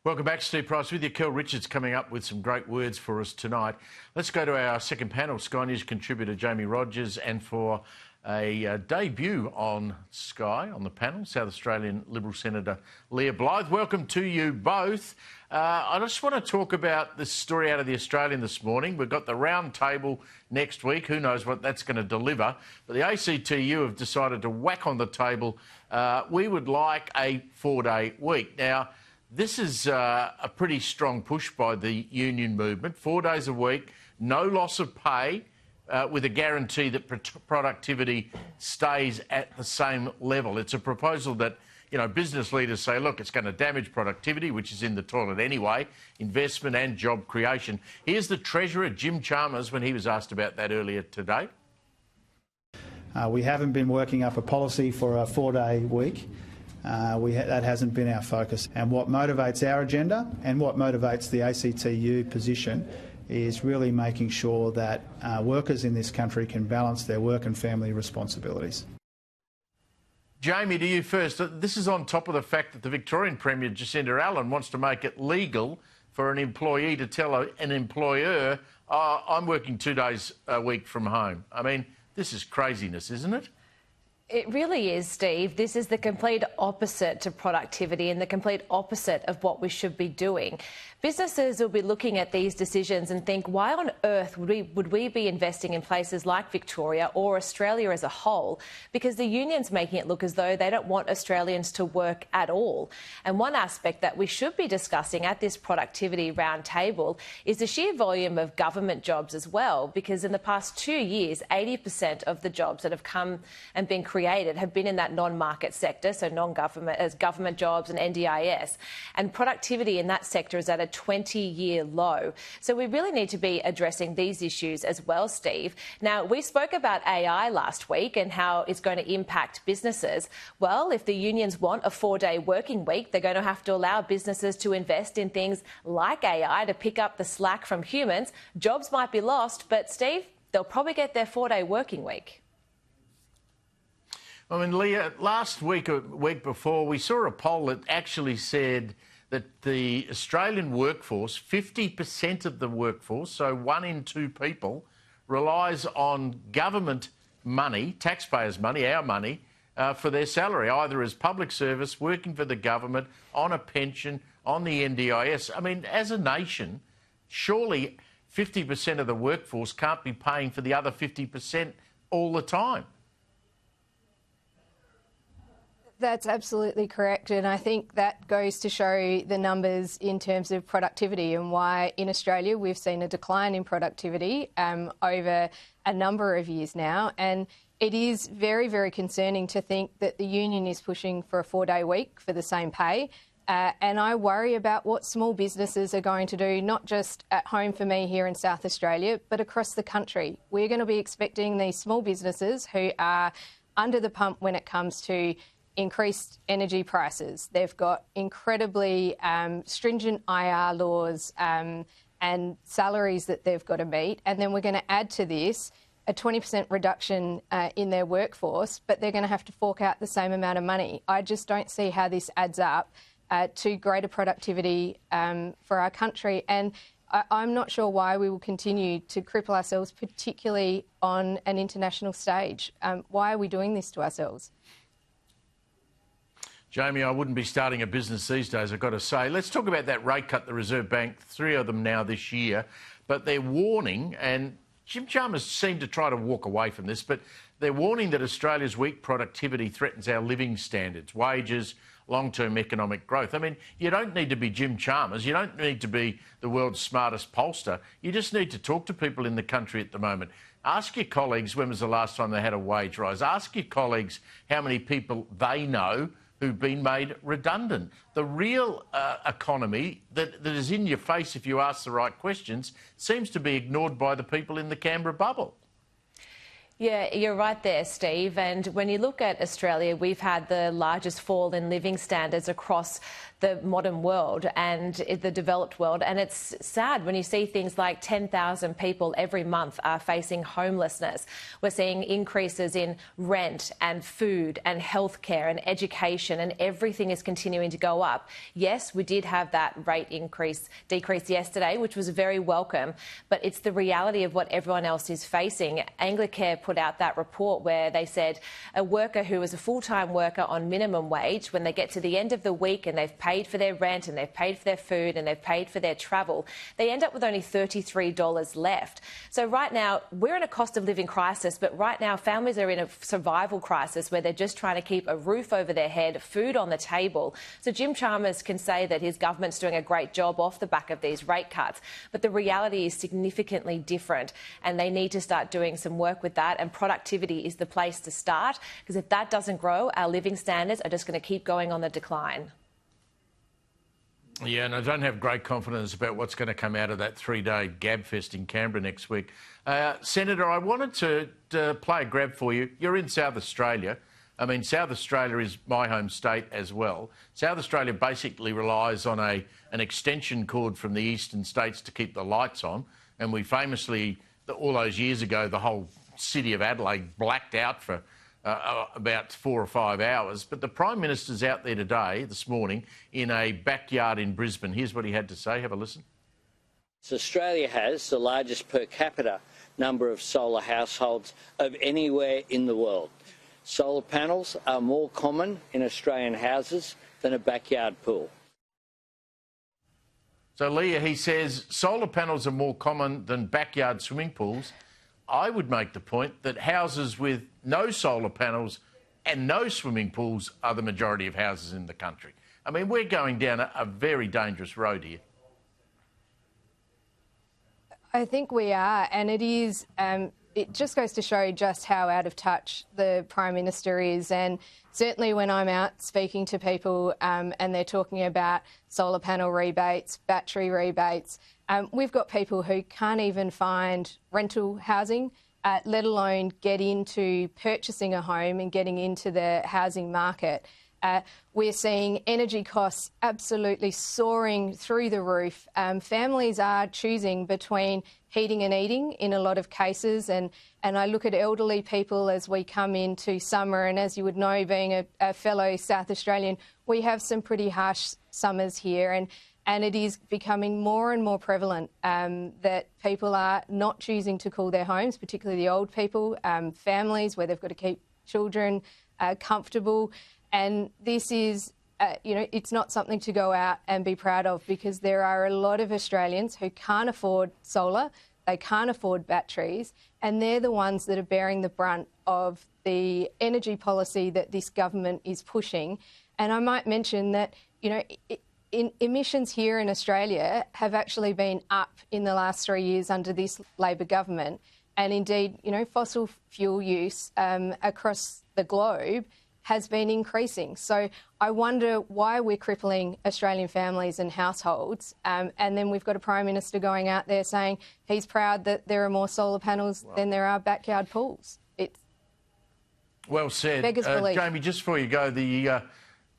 Welcome back, Steve Price with you. Kel Richards coming up with some great words for us tonight. Let's go to our second panel, Sky News contributor Jamie Rogers, and for a debut on Sky, on the panel, South Australian Liberal Senator Leah Blyth. Welcome to you both. I just want to talk about this story out of The Australian this morning. We've got the round table next week. Who knows what that's going to deliver. But the ACTU have decided to whack on the table. We would like a 4-day week. Now, this is a pretty strong push by the union movement. 4 days a week, no loss of pay, with a guarantee that productivity stays at the same level. It's a proposal that, you know, business leaders say, look, it's going to damage productivity, which is in the toilet anyway, investment and job creation. Here's the Treasurer, Jim Chalmers, when he was asked about that earlier today. We haven't been working up a policy for a 4-day week. That hasn't been our focus. And what motivates our agenda and what motivates the ACTU position is really making sure that workers in this country can balance their work and family responsibilities. Jamie, to you first. This is on top of the fact that the Victorian Premier, Jacinda Allen, wants to make it legal for an employee to tell an employer, oh, I'm working 2 days a week from home. I mean, this is craziness, isn't it? It really is, Steve. This is the complete opposite to productivity and the complete opposite of what we should be doing. Businesses will be looking at these decisions and think, why on earth would we be investing in places like Victoria or Australia as a whole? Because the union's making it look as though they don't want Australians to work at all. And one aspect that we should be discussing at this productivity roundtable is the sheer volume of government jobs as well, because in the past 2 years, 80% of the jobs that have come and been created have been in that non-market sector, so non-government as government jobs and NDIS. And productivity in that sector is at a 20-year low. So we really need to be addressing these issues as well, Steve. Now, we spoke about AI last week and how it's going to impact businesses. Well, if the unions want a 4-day working week, they're going to have to allow businesses to invest in things like AI to pick up the slack from humans. Jobs might be lost, but, Steve, they'll probably get their 4-day working week. I mean, Leah, last week, a week before, we saw a poll that actually said that the Australian workforce, 50% of the workforce, so 1 in 2 people, relies on government money, taxpayers' money, our money, for their salary, either as public service, working for the government, on a pension, on the NDIS. I mean, as a nation, surely 50% of the workforce can't be paying for the other 50% all the time. That's absolutely correct, and I think that goes to show the numbers in terms of productivity and why in Australia we've seen a decline in productivity over a number of years now. And it is very, very concerning to think that the union is pushing for a 4-day week for the same pay. And I worry about what small businesses are going to do, not just at home for me here in South Australia, but across the country. We're going to be expecting these small businesses who are under the pump when it comes to increased energy prices. They've got incredibly stringent IR laws and salaries that they've got to meet. And then we're going to add to this a 20% reduction in their workforce, but they're going to have to fork out the same amount of money. I just don't see how this adds up to greater productivity for our country. And I'm not sure why we will continue to cripple ourselves, particularly on an international stage. Why are we doing this to ourselves? Jamie, I wouldn't be starting a business these days, I've got to say. Let's talk about that rate cut, the Reserve Bank, 3 of them now this year. But they're warning, and Jim Chalmers seemed to try to walk away from this, but they're warning that Australia's weak productivity threatens our living standards, wages, long-term economic growth. I mean, you don't need to be Jim Chalmers. You don't need to be the world's smartest pollster. You just need to talk to people in the country at the moment. Ask your colleagues when was the last time they had a wage rise. Ask your colleagues how many people they know who've been made redundant. The real economy that is in your face if you ask the right questions seems to be ignored by the people in the Canberra bubble. Yeah, you're right there, Steve. And when you look at Australia, we've had the largest fall in living standards across the modern world and the developed world. And it's sad when you see things like 10,000 people every month are facing homelessness. We're seeing increases in rent and food and healthcare and education, and everything is continuing to go up. Yes, we did have that rate decrease yesterday, which was very welcome, but it's the reality of what everyone else is facing. Anglicare put out that report where they said a worker who is a full-time worker on minimum wage, when they get to the end of the week and they've paid for their rent and they've paid for their food and they've paid for their travel, they end up with only $33 left. So right now, we're in a cost of living crisis, but right now families are in a survival crisis where they're just trying to keep a roof over their head, food on the table. So Jim Chalmers can say that his government's doing a great job off the back of these rate cuts, but the reality is significantly different, and they need to start doing some work with that, and productivity is the place to start, because if that doesn't grow, our living standards are just going to keep going on the decline. Yeah, and I don't have great confidence about what's going to come out of that three-day gabfest in Canberra next week. Senator, I wanted to play a grab for you. You're in South Australia. I mean, South Australia is my home state as well. South Australia basically relies on an extension cord from the eastern states to keep the lights on. And we famously, all those years ago, the whole city of Adelaide blacked out for about 4 or 5 hours. But the Prime Minister's out there today, this morning, in a backyard in Brisbane. Here's what he had to say. Have a listen. So Australia has the largest per capita number of solar households of anywhere in the world. Solar panels are more common in Australian houses than a backyard pool. So, Leah, he says solar panels are more common than backyard swimming pools. I would make the point that houses with no solar panels and no swimming pools are the majority of houses in the country. I mean, we're going down a very dangerous road here. I think we are, and it is. It just goes to show just how out of touch the Prime Minister is. And certainly when I'm out speaking to people and they're talking about solar panel rebates, battery rebates, we've got people who can't even find rental housing, let alone get into purchasing a home and getting into the housing market. We're seeing energy costs absolutely soaring through the roof. Families are choosing between heating and eating in a lot of cases, and I look at elderly people as we come into summer, and as you would know, being a fellow South Australian, we have some pretty harsh summers here, and it is becoming more and more prevalent that people are not choosing to cool their homes, particularly the old people, families where they've got to keep children comfortable. And this is, it's not something to go out and be proud of, because there are a lot of Australians who can't afford solar, they can't afford batteries, and they're the ones that are bearing the brunt of the energy policy that this government is pushing. And I might mention that, emissions here in Australia have actually been up in the last 3 years under this Labor government. And indeed, fossil fuel use across the globe has been increasing. So I wonder why we're crippling Australian families and households. And then we've got a Prime Minister going out there saying he's proud that there are more solar panels than there are backyard pools. It's well said. Beggars belief. Jamie, just before you go, the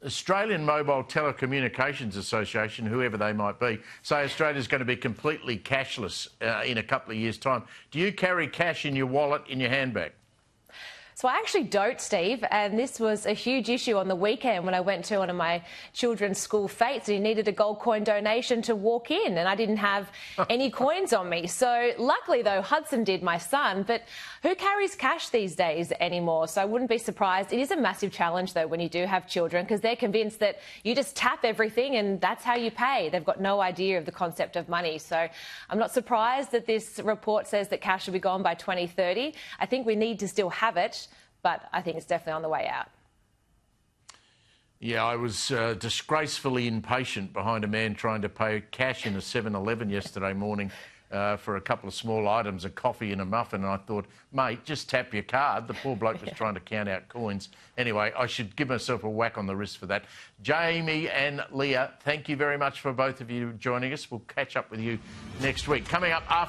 Australian Mobile Telecommunications Association, whoever they might be, say Australia's going to be completely cashless in a couple of years' time. Do you carry cash in your wallet, in your handbag? So I actually don't, Steve, and this was a huge issue on the weekend when I went to one of my children's school fetes and he needed a gold coin donation to walk in, and I didn't have any coins on me. So luckily, though, Hudson did, my son, but who carries cash these days anymore? So I wouldn't be surprised. It is a massive challenge, though, when you do have children, because they're convinced that you just tap everything and that's how you pay. They've got no idea of the concept of money. So I'm not surprised that this report says that cash will be gone by 2030. I think we need to still have it, but I think it's definitely on the way out. Yeah, I was disgracefully impatient behind a man trying to pay cash in a 7-Eleven yesterday morning for a couple of small items, a coffee and a muffin, and I thought, mate, just tap your card. The poor bloke was trying to count out coins. Anyway, I should give myself a whack on the wrist for that. Jamie and Leah, thank you very much for both of you joining us. We'll catch up with you next week. Coming up after